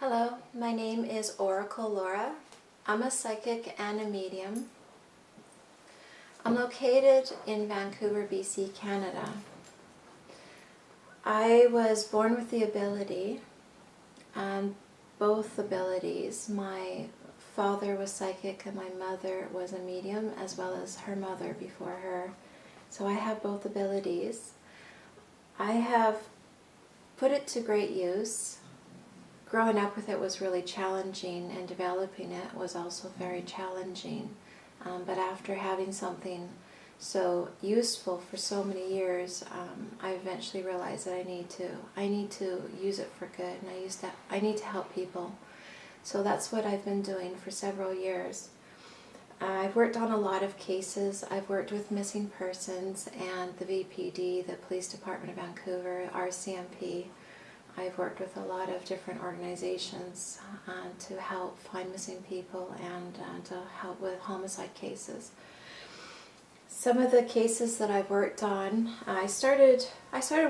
Hello, my name is Oracle Laura. I'm a psychic and a medium. I'm located in Vancouver, BC, Canada. I was born with the ability, both abilities. My father was psychic and my mother was a medium, as well as her mother before her. So I have both abilities. I have put it to great use. Growing up with it was really challenging, and developing it was also very challenging. But after having something so useful for so many years, I eventually realized that I need to use it for good, and I need to help people. So that's what I've been doing for several years. I've worked on a lot of cases. I've worked with missing persons and the VPD, the Police Department of Vancouver, RCMP. I've worked with a lot of different organizations to help find missing people and to help with homicide cases. Some of the cases that I've worked on, I started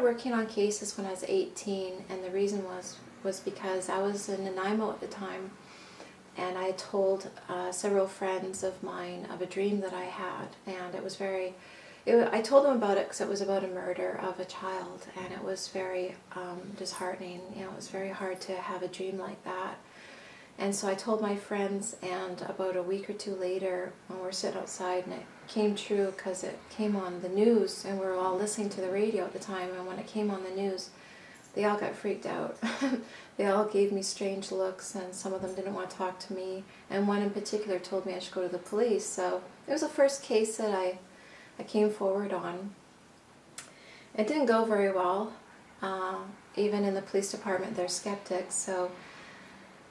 working on cases when I was 18, and the reason was because I was in Nanaimo at the time, and I told several friends of mine of a dream that I had, and it was I told them about it because it was about a murder of a child, and it was very disheartening. It was very hard to have a dream like that. And so I told my friends, and about a week or two later, when we were sitting outside, and it came true because it came on the news, and we were all listening to the radio at the time, and when it came on the news, they all got freaked out. They all gave me strange looks, and some of them didn't want to talk to me, and one in particular told me I should go to the police. So it was the first case that I came forward on. It didn't go very well. Even in the police department, they're skeptics. So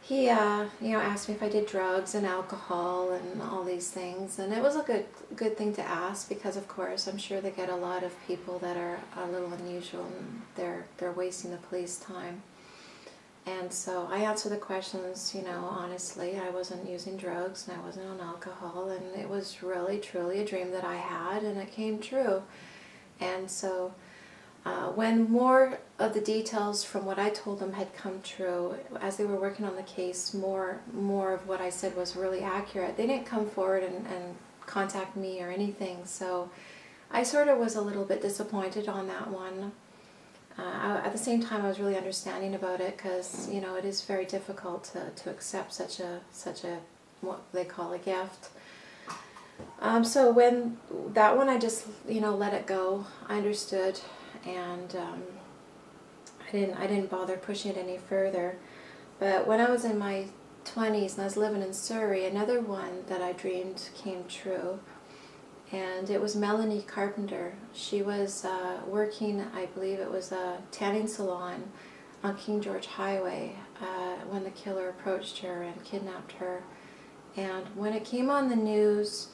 he, asked me if I did drugs and alcohol and all these things, and it was a good thing to ask because, of course, I'm sure they get a lot of people that are a little unusual, and they're wasting the police time. And so I answered the questions, honestly. I wasn't using drugs and I wasn't on alcohol, and it was really, truly a dream that I had, and it came true. And so when more of the details from what I told them had come true, as they were working on the case, more of what I said was really accurate. They didn't come forward and contact me or anything, so I sort of was a little bit disappointed on that one. At the same time, I was really understanding about it because, it is very difficult to accept such a what they call a gift. So when that one, I just let it go. I understood, and I didn't bother pushing it any further. But when I was in my 20s and I was living in Surrey, another one that I dreamed came true. And it was Melanie Carpenter. She was working, I believe it was a tanning salon on King George Highway when the killer approached her and kidnapped her. And when it came on the news,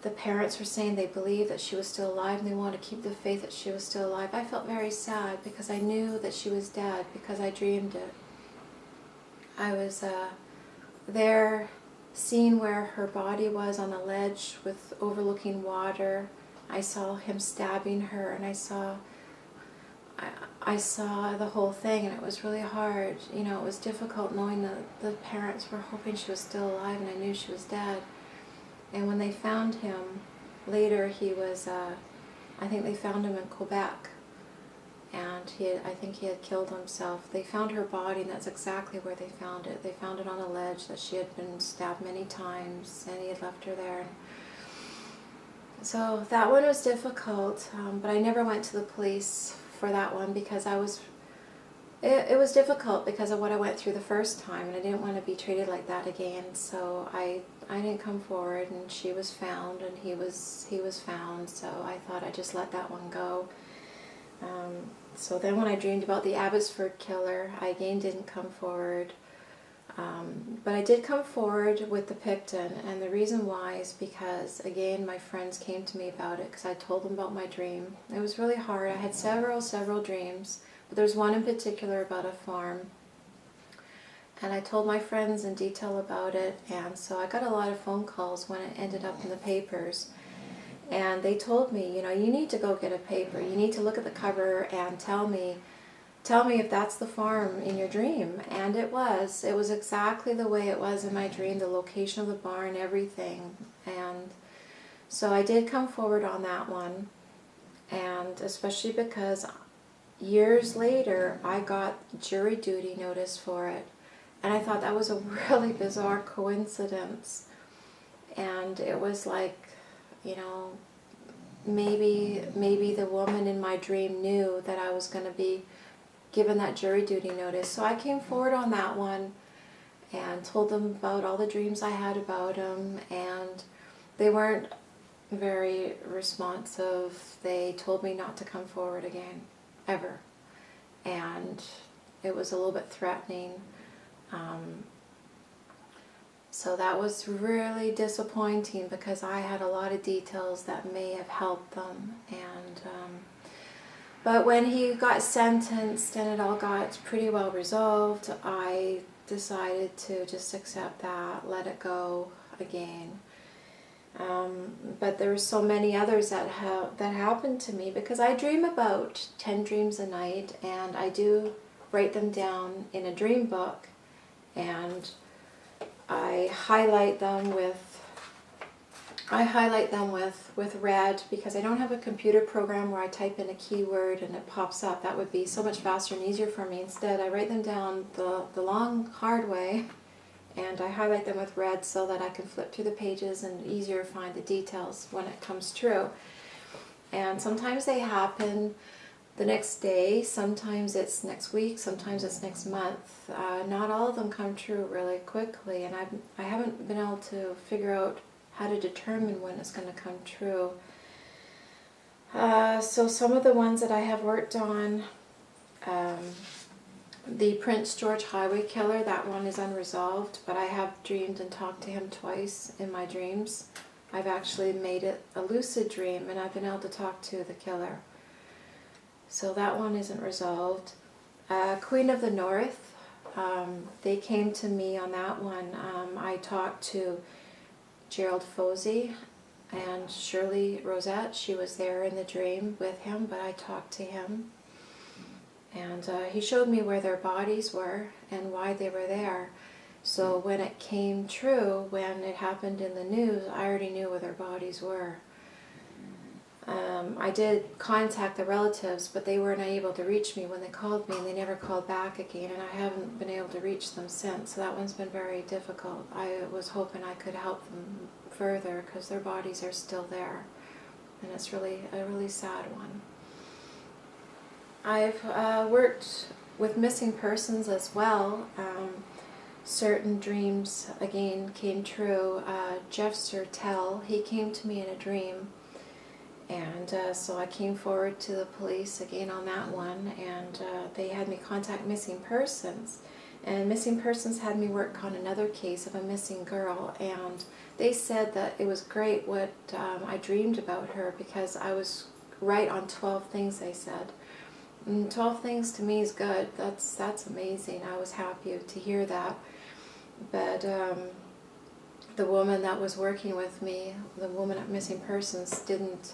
the parents were saying they believed that she was still alive and they wanted to keep the faith that she was still alive. I felt very sad because I knew that she was dead because I dreamed it. I was there, seeing where her body was on a ledge with overlooking water. I saw him stabbing her, and I saw the whole thing, and it was really hard. It was difficult knowing that the parents were hoping she was still alive, and I knew she was dead. And when they found him later, he was, I think they found him in Quebec, and I think he had killed himself. They found her body, and that's exactly where they found it. They found it on a ledge that she had been stabbed many times, and he had left her there. So that one was difficult, but I never went to the police for that one because it was difficult because of what I went through the first time, and I didn't want to be treated like that again. So I didn't come forward, and she was found, and he was found. So I thought I'd just let that one go. So then when I dreamed about the Abbotsford killer, I again didn't come forward. But I did come forward with the Picton, and the reason why is because, again, my friends came to me about it because I told them about my dream. It was really hard. I had several dreams, but there's one in particular about a farm. And I told my friends in detail about it, and so I got a lot of phone calls when it ended up in the papers. And they told me, you need to go get a paper. You need to look at the cover and tell me tell me if that's the farm in your dream. And it was. It was exactly the way it was in my dream, the location of the barn, everything. And so I did come forward on that one, and especially because years later I got jury duty notice for it. And I thought that was a really bizarre coincidence. And it was like, you know, maybe the woman in my dream knew that I was going to be given that jury duty notice. So I came forward on that one and told them about all the dreams I had about him, and they weren't very responsive. They told me not to come forward again, ever. And it was a little bit threatening. So that was really disappointing because I had a lot of details that may have helped them. And but when he got sentenced and it all got pretty well resolved, I decided to just accept that, let it go again. But there were so many others that happened to me because I dream about 10 dreams a night, and I do write them down in a dream book, and I highlight them with red because I don't have a computer program where I type in a keyword and it pops up. That would be so much faster and easier for me. Instead, I write them down the long, hard way, and I highlight them with red so that I can flip through the pages and easier find the details when it comes true. And sometimes they happen the next day, sometimes it's next week, sometimes it's next month. Not all of them come true really quickly, and I haven't been able to figure out how to determine when it's going to come true. So some of the ones that I have worked on, the Prince George Highway Killer, that one is unresolved, but I have dreamed and talked to him twice in my dreams. I've actually made it a lucid dream, and I've been able to talk to the killer. So that one isn't resolved. Queen of the North, they came to me on that one. I talked to Gerald Fosey and Shirley Rosette. She was there in the dream with him, but I talked to him. And he showed me where their bodies were and why they were there. So when it came true, when it happened in the news, I already knew where their bodies were. I did contact the relatives, but they weren't able to reach me when they called me, and they never called back again, and I haven't been able to reach them since. So that one's been very difficult. I was hoping I could help them further because their bodies are still there, and it's really a really sad one. I've worked with missing persons as well. Certain dreams, again, came true. Jeff Sertel, he came to me in a dream. And so I came forward to the police again on that one, and they had me contact missing persons. And missing persons had me work on another case of a missing girl, and they said that it was great what I dreamed about her because I was right on 12 things, they said. And 12 things to me is good. That's amazing. I was happy to hear that. But the woman that was working with me, the woman at Missing Persons, didn't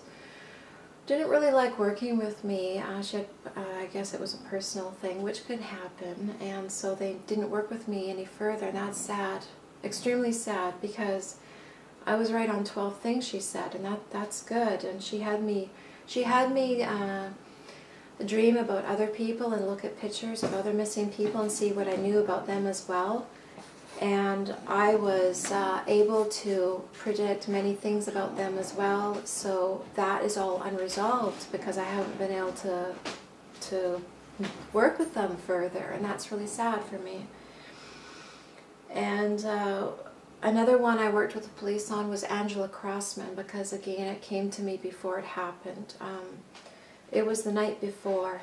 really like working with me. I guess it was a personal thing, which could happen, and so they didn't work with me any further, and that's sad, extremely sad, because I was right on 12 things, she said, and that's good. And she had me dream about other people and look at pictures of other missing people and see what I knew about them as well. And I was able to predict many things about them as well, so that is all unresolved because I haven't been able to work with them further, and that's really sad for me. And another one I worked with the police on was Angela Crossman, because again it came to me before it happened. It was the night before.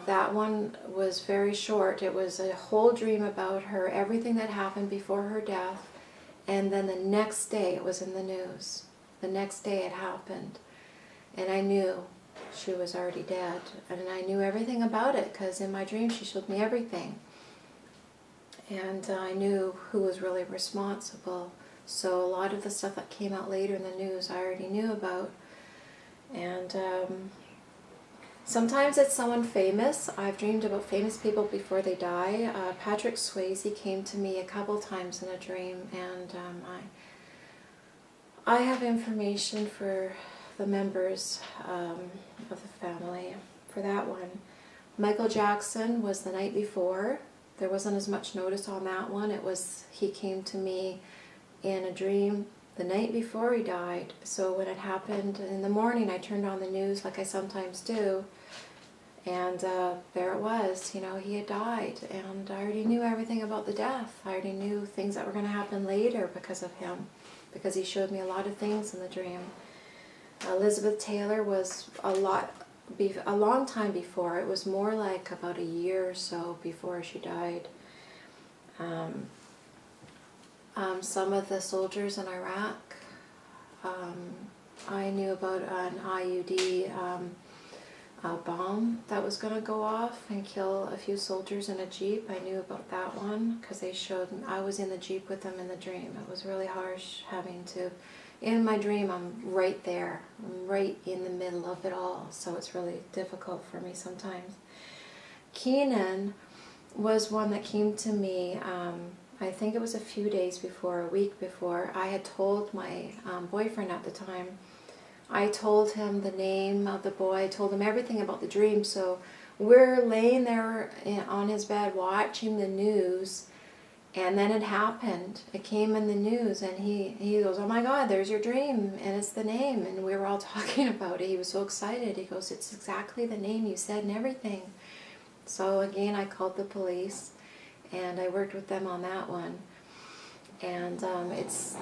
That one was very short. It was a whole dream about her, everything that happened before her death, and then the next day it was in the news. The next day it happened, and I knew she was already dead, and I knew everything about it because in my dream she showed me everything, and I knew who was really responsible. So a lot of the stuff that came out later in the news I already knew about. And Sometimes it's someone famous. I've dreamed about famous people before they die. Patrick Swayze came to me a couple times in a dream, and I have information for the members of the family for that one. Michael Jackson was the night before. There wasn't as much notice on that one. He came to me in a dream the night before he died. So when it happened in the morning, I turned on the news like I sometimes do, and there it was. He had died, and I already knew everything about the death. I already knew things that were going to happen later because of him, because he showed me a lot of things in the dream. Elizabeth Taylor was a long time before. It was more like about a year or so before she died. Some of the soldiers in Iraq, I knew about an IUD bomb that was going to go off and kill a few soldiers in a Jeep. I knew about that one because they showed me. I was in the Jeep with them in the dream. It was really harsh having to... In my dream, I'm right there. I'm right in the middle of it all, so it's really difficult for me sometimes. Keenan was one that came to me, I think it was a few days before, a week before. I had told my boyfriend at the time, I told him the name of the boy, I told him everything about the dream, so we're laying there on his bed watching the news. And then it happened. It came in the news, and he goes, "Oh my God, there's your dream, and it's the name." And we were all talking about it. He was so excited. He goes, "It's exactly the name you said and everything." So again, I called the police, and I worked with them on that one. And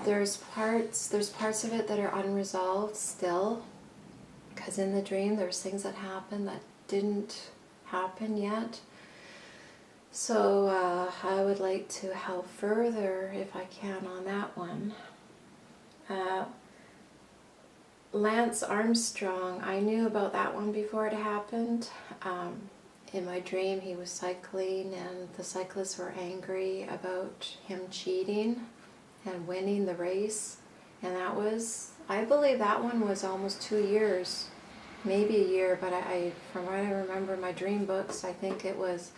there's parts of it that are unresolved still, because in the dream there's things that happened that didn't happen yet. So I would like to help further, if I can, on that one. Lance Armstrong, I knew about that one before it happened. In my dream, he was cycling, and the cyclists were angry about him cheating and winning the race. And I believe that one was almost 2 years, maybe a year, but from what I remember in my dream books, I think it was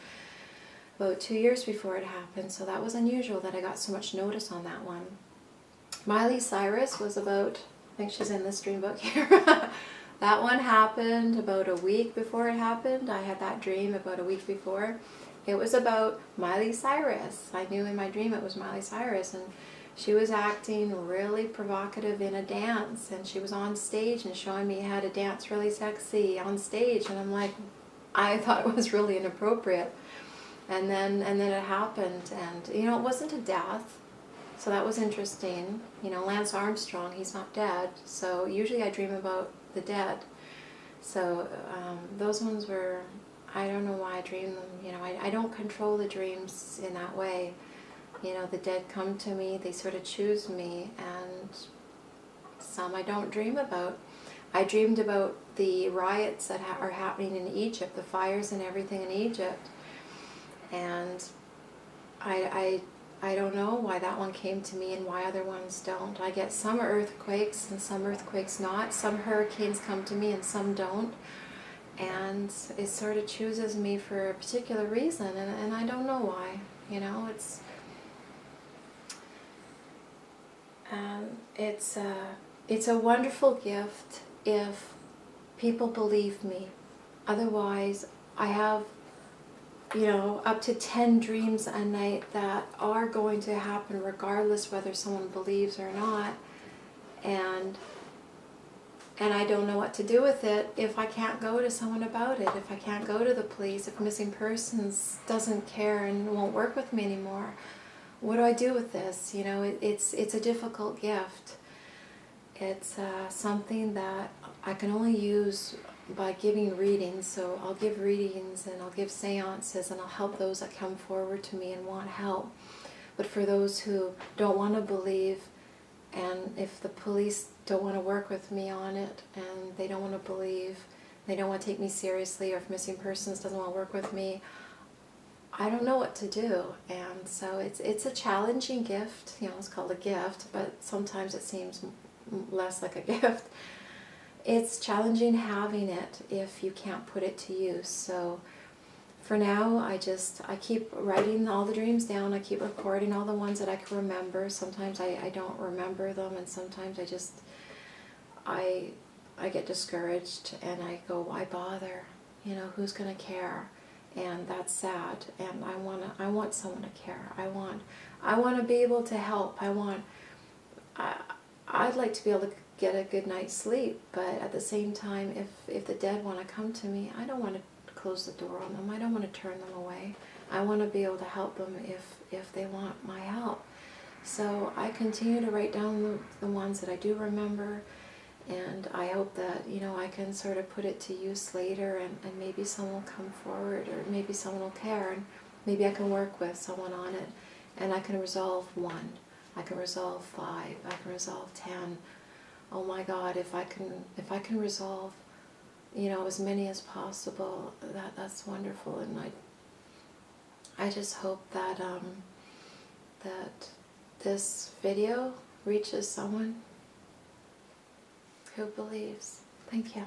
about 2 years before it happened, so that was unusual that I got so much notice on that one. Miley Cyrus was about, I think she's in this dream book here. That one happened about a week before it happened. I had that dream about a week before. It was about Miley Cyrus. I knew in my dream it was Miley Cyrus, and she was acting really provocative in a dance, and she was on stage and showing me how to dance really sexy on stage, and I'm like, I thought it was really inappropriate. And then it happened, and it wasn't a death, so that was interesting. Lance Armstrong, he's not dead, so usually I dream about the dead. So those ones were, I don't know why I dream them. I don't control the dreams in that way. The dead come to me, they sort of choose me, and some I don't dream about. I dreamed about the riots that are happening in Egypt, the fires and everything in Egypt. And I don't know why that one came to me and why other ones don't. I get some earthquakes and some earthquakes not. Some hurricanes come to me and some don't. And it sort of chooses me for a particular reason, and I don't know why. It's a wonderful gift if people believe me. Otherwise, I have up to 10 dreams a night that are going to happen regardless whether someone believes or not, and I don't know what to do with it if I can't go to someone about it, if I can't go to the police, if Missing Persons doesn't care and won't work with me anymore. What do I do with this? It's a difficult gift. It's something that I can only use by giving readings, so I'll give readings and I'll give seances and I'll help those that come forward to me and want help. But for those who don't want to believe, and if the police don't want to work with me on it, and they don't want to believe, they don't want to take me seriously, or if Missing Persons doesn't want to work with me, I don't know what to do. And so it's a challenging gift. It's called a gift, but sometimes it seems less like a gift. it's challenging having it if you can't put it to use. So for now, I keep writing all the dreams down. I keep recording all the ones that I can remember. Sometimes I don't remember them, and sometimes I get discouraged and I go, why bother? You know, who's going to care? And that's sad. And I want someone to care. I want to be able to help. I'd like to be able to get a good night's sleep, but at the same time, if the dead want to come to me, I don't want to close the door on them. I don't want to turn them away. I want to be able to help them if they want my help. So I continue to write down the ones that I do remember, and I hope that, you know, I can sort of put it to use later, and maybe someone will come forward, or maybe someone will care, and maybe I can work with someone on it, and I can resolve 1. I can resolve 5. I can resolve 10. Oh my God, if I can resolve, you know, as many as possible, that's wonderful. And I just hope that that this video reaches someone who believes. Thank you.